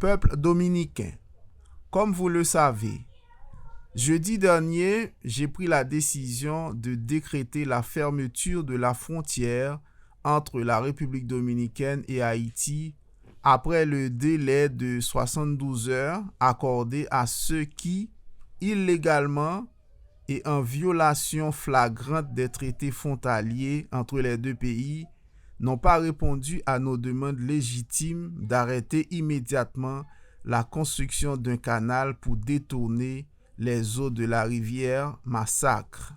peuple dominicain, comme vous le savez, jeudi dernier, j'ai pris la décision de décréter la fermeture de la frontière entre la République dominicaine et Haïti après le délai de 72 heures accordé à ceux qui, illégalement et en violation flagrante des traités frontaliers entre les deux pays, n'ont pas répondu à nos demandes légitimes d'arrêter immédiatement la construction d'un canal pour détourner les eaux de la rivière Massacre.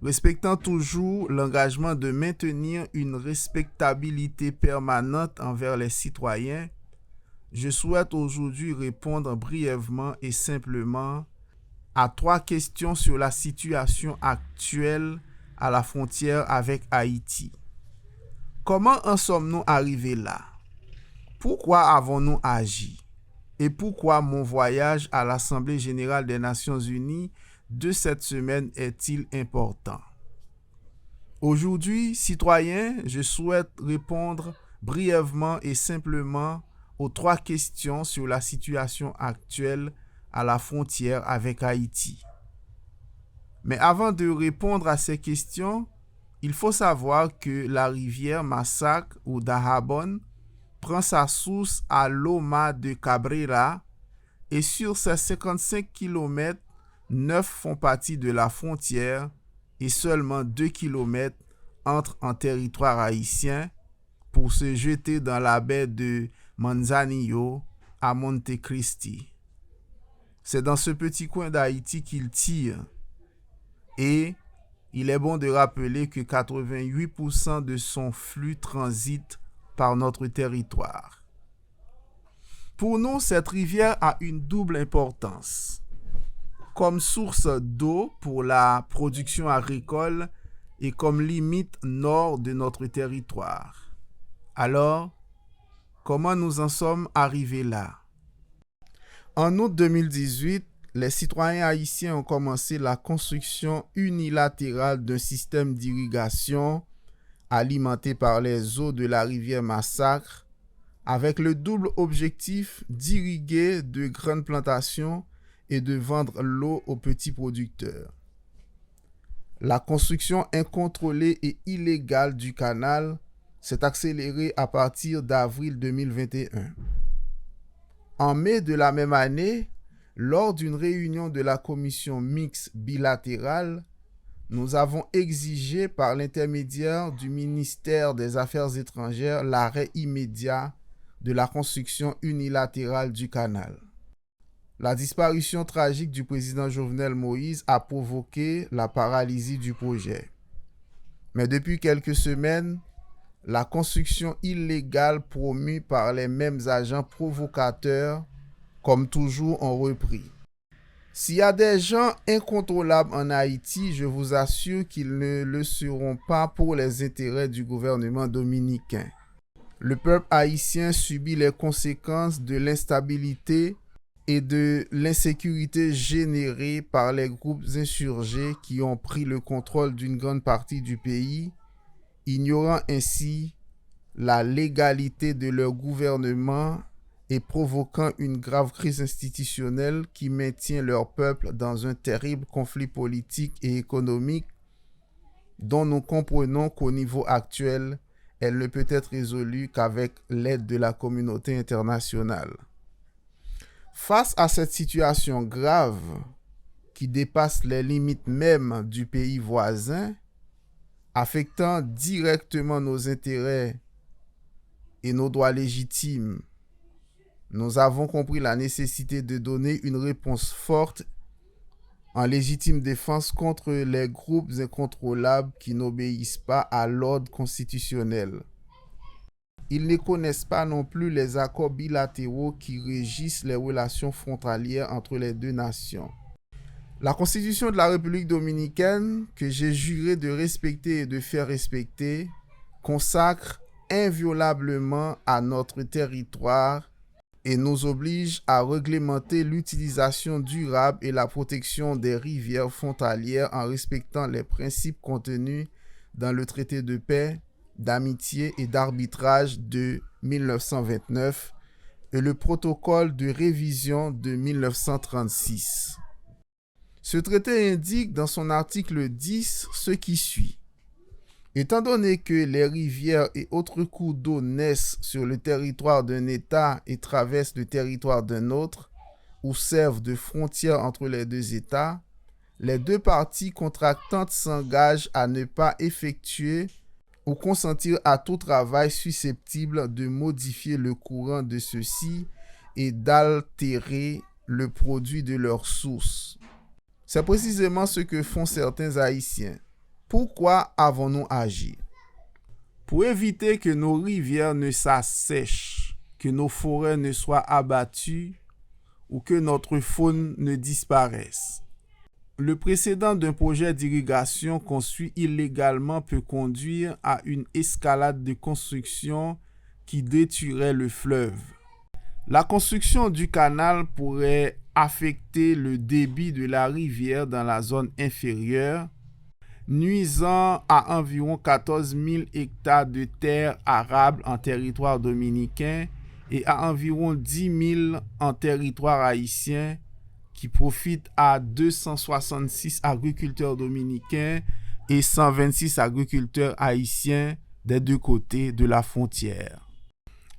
Respectant toujours l'engagement de maintenir une respectabilité permanente envers les citoyens, je souhaite aujourd'hui répondre brièvement et simplement à 3 questions sur la situation actuelle à la frontière avec Haïti. Comment en sommes-nous arrivés là? Pourquoi avons-nous agi? Et pourquoi mon voyage à l'Assemblée générale des Nations unies de cette semaine est-il important? Aujourd'hui, citoyens, je souhaite répondre brièvement et simplement aux 3 questions sur la situation actuelle à la frontière avec Haïti. Mais avant de répondre à ces questions, il faut savoir que la rivière Massacre ou Dajabon prend sa source à Loma de Cabrera et sur ces 55 km, 9 font partie de la frontière et seulement 2 km entrent en territoire haïtien pour se jeter dans la baie de Manzanillo à Montecristi. C'est dans ce petit coin d'Haïti qu'il tire et il est bon de rappeler que 88% de son flux transite par notre territoire. Pour nous, cette rivière a une double importance. Comme source d'eau pour la production agricole et comme limite nord de notre territoire. Alors, comment nous en sommes arrivés là? En août 2018, les citoyens haïtiens ont commencé la construction unilatérale d'un système d'irrigation alimenté par les eaux de la rivière Massacre, avec le double objectif d'irriguer de grandes plantations et de vendre l'eau aux petits producteurs. La construction incontrôlée et illégale du canal s'est accélérée à partir d'avril 2021. En mai de la même année, lors d'une réunion de la commission mixte bilatérale, nous avons exigé par l'intermédiaire du ministère des Affaires étrangères l'arrêt immédiat de la construction unilatérale du canal. La disparition tragique du président Jovenel Moïse a provoqué la paralysie du projet. Mais depuis quelques semaines, la construction illégale promue par les mêmes agents provocateurs, comme toujours, ont repris. S'il y a des gens incontrôlables en Haïti, je vous assure qu'ils ne le seront pas pour les intérêts du gouvernement dominicain. Le peuple haïtien subit les conséquences de l'instabilité et de l'insécurité générée par les groupes insurgés qui ont pris le contrôle d'une grande partie du pays, ignorant ainsi la légalité de leur gouvernement et provoquant une grave crise institutionnelle qui maintient leur peuple dans un terrible conflit politique et économique dont nous comprenons qu'au niveau actuel, elle ne peut être résolue qu'avec l'aide de la communauté internationale. Face à cette situation grave qui dépasse les limites mêmes du pays voisin, affectant directement nos intérêts et nos droits légitimes, nous avons compris la nécessité de donner une réponse forte en légitime défense contre les groupes incontrôlables qui n'obéissent pas à l'ordre constitutionnel. Ils ne connaissent pas non plus les accords bilatéraux qui régissent les relations frontalières entre les deux nations. La Constitution de la République dominicaine, que j'ai juré de respecter et de faire respecter, consacre inviolablement à notre territoire et nous oblige à réglementer l'utilisation durable et la protection des rivières frontalières en respectant les principes contenus dans le traité de paix, d'amitié et d'arbitrage de 1929, et le protocole de révision de 1936. Ce traité indique dans son article 10 ce qui suit. Étant donné que les rivières et autres cours d'eau naissent sur le territoire d'un État et traversent le territoire d'un autre, ou servent de frontière entre les deux États, les deux parties contractantes s'engagent à ne pas effectuer ou consentir à tout travail susceptible de modifier le courant de ceux-ci et d'altérer le produit de leur source. C'est précisément ce que font certains Haïtiens. Pourquoi avons-nous agi? Pour éviter que nos rivières ne s'assèchent, que nos forêts ne soient abattues ou que notre faune ne disparaisse. Le précédent d'un projet d'irrigation construit illégalement peut conduire à une escalade de construction qui détruirait le fleuve. La construction du canal pourrait affecter le débit de la rivière dans la zone inférieure, nuisant à environ 14 000 hectares de terres arables en territoire dominicain et à environ 10 000 en territoire haïtien, qui profitent à 266 agriculteurs dominicains et 126 agriculteurs haïtiens des deux côtés de la frontière.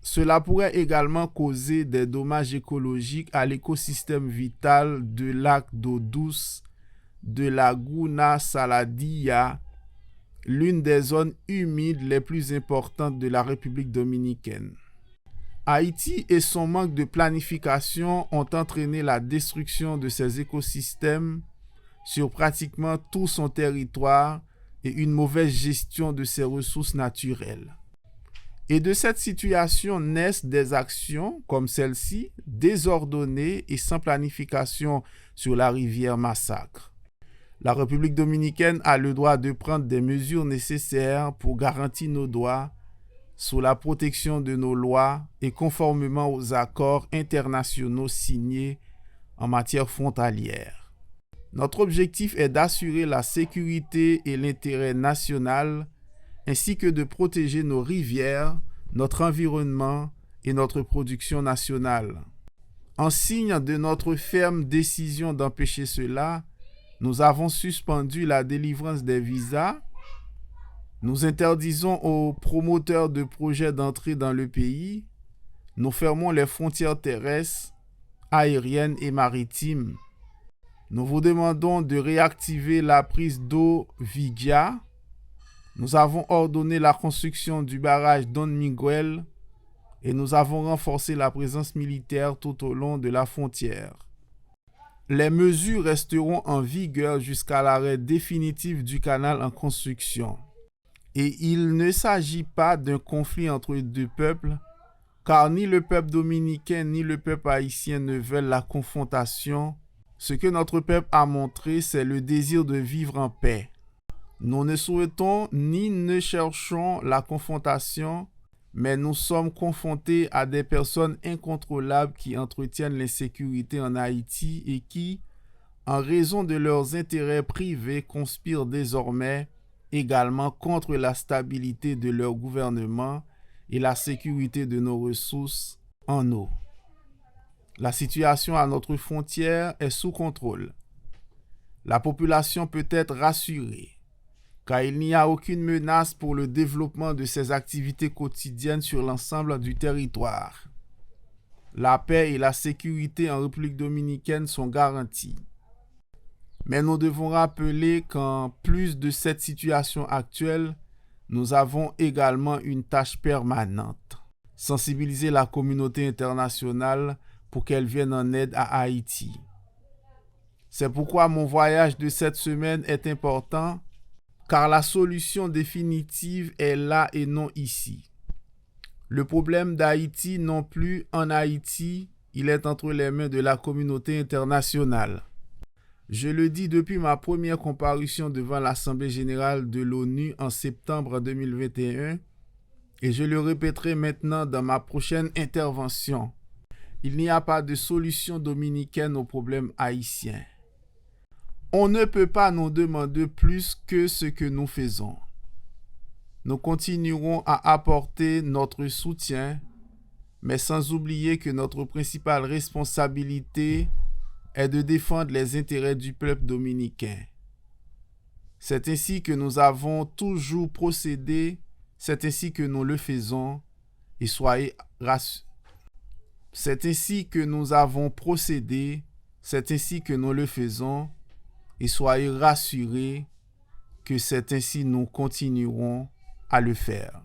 Cela pourrait également causer des dommages écologiques à l'écosystème vital de lac d'eau douce de Laguna Saladilla, l'une des zones humides les plus importantes de la République dominicaine. Haïti et son manque de planification ont entraîné la destruction de ces écosystèmes sur pratiquement tout son territoire et une mauvaise gestion de ses ressources naturelles. Et de cette situation naissent des actions comme celle-ci, désordonnées et sans planification sur la rivière Massacre. La République dominicaine a le droit de prendre des mesures nécessaires pour garantir nos droits sous la protection de nos lois et conformément aux accords internationaux signés en matière frontalière. Notre objectif est d'assurer la sécurité et l'intérêt national, ainsi que de protéger nos rivières, notre environnement et notre production nationale. En signe de notre ferme décision d'empêcher cela, nous avons suspendu la délivrance des visas. Nous interdisons aux promoteurs de projets d'entrée dans le pays. Nous fermons les frontières terrestres, aériennes et maritimes. Nous vous demandons de réactiver la prise d'eau Vigia. Nous avons ordonné la construction du barrage Don Miguel et nous avons renforcé la présence militaire tout au long de la frontière. Les mesures resteront en vigueur jusqu'à l'arrêt définitif du canal en construction. Et il ne s'agit pas d'un conflit entre deux peuples, car ni le peuple dominicain ni le peuple haïtien ne veulent la confrontation. Ce que notre peuple a montré, c'est le désir de vivre en paix. Nous ne souhaitons ni ne cherchons la confrontation, mais nous sommes confrontés à des personnes incontrôlables qui entretiennent l'insécurité en Haïti et qui, en raison de leurs intérêts privés, conspirent désormais également contre la stabilité de leur gouvernement et la sécurité de nos ressources en eau. La situation à notre frontière est sous contrôle. La population peut être rassurée, car il n'y a aucune menace pour le développement de ses activités quotidiennes sur l'ensemble du territoire. La paix et la sécurité en République dominicaine sont garanties. Mais nous devons rappeler qu'en plus de cette situation actuelle, nous avons également une tâche permanente: sensibiliser la communauté internationale pour qu'elle vienne en aide à Haïti. C'est pourquoi mon voyage de cette semaine est important, car la solution définitive est là et non ici. Le problème d'Haïti non plus en Haïti, il est entre les mains de la communauté internationale. Je le dis depuis ma première comparution devant l'Assemblée générale de l'ONU en septembre 2021 et je le répéterai maintenant dans ma prochaine intervention. Il n'y a pas de solution dominicaine au problème haïtien. On ne peut pas nous demander plus que ce que nous faisons. Nous continuerons à apporter notre soutien, mais sans oublier que notre principale responsabilité est de défendre les intérêts du peuple dominicain. C'est ainsi que nous avons toujours procédé, c'est ainsi que nous le faisons, et soyez rassurés. C'est ainsi que nous avons procédé, c'est ainsi que nous le faisons, et soyez rassurés que c'est ainsi que nous continuerons à le faire.